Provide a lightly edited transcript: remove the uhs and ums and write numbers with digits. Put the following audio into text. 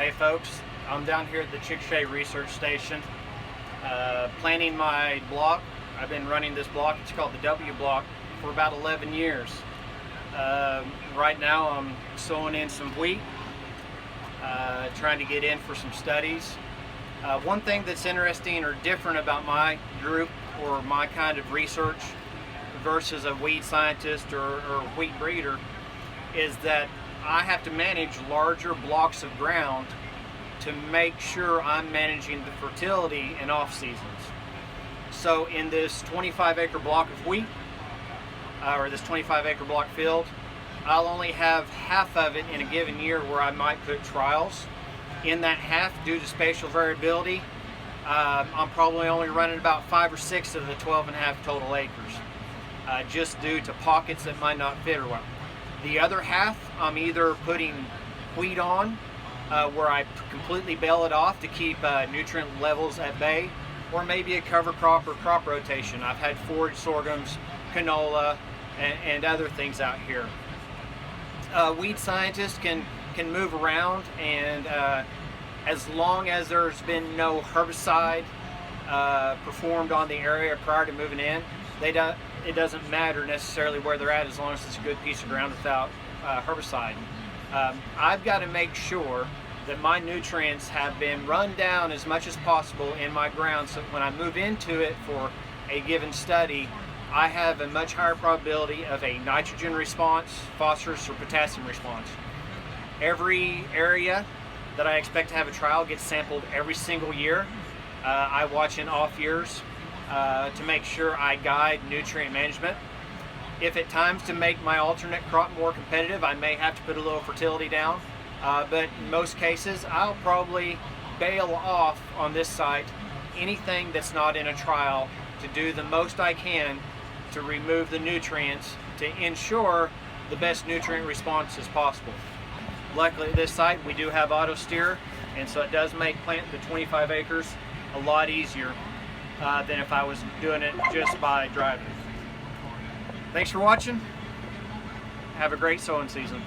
Hey folks, I'm down here at the Chickasha Research Station planning my block. I've been running this block, it's called the W block, for about 11 years. Right now I'm sowing in some wheat, trying to get in for some studies. One thing that's interesting or different about my group or my kind of research versus a weed scientist or wheat breeder is that I have to manage larger blocks of ground to make sure I'm managing the fertility in off seasons. So in this 25-acre block of wheat, or this 25-acre block field, I'll only have half of it in a given year where I might put trials. In that half, due to spatial variability, I'm probably only running about 5 or 6 of the 12.5 total acres, just due to pockets that might not fit or well. The other half, I'm either putting wheat on, where I completely bale it off to keep nutrient levels at bay, or maybe a cover crop or crop rotation. I've had forage sorghums, canola, and other things out here. Weed scientists can move around, and as long as there's been no herbicide performed on the area prior to moving in, it doesn't matter necessarily where they're at as long as it's a good piece of ground without herbicide. I've got to make sure that my nutrients have been run down as much as possible in my ground, so when I move into it for a given study, I have a much higher probability of a nitrogen response, phosphorus, or potassium response. Every area that I expect to have a trial gets sampled every single year. I watch in off years to make sure I guide nutrient management. If at times to make my alternate crop more competitive, I may have to put a little fertility down, but in most cases I'll probably bale off on this site anything that's not in a trial to do the most I can to remove the nutrients to ensure the best nutrient response as possible. Luckily at this site we do have auto steer, and so it does make planting the 25 acres a lot easier than if I was doing it just by driving. Thanks for watching. Have a great sowing season.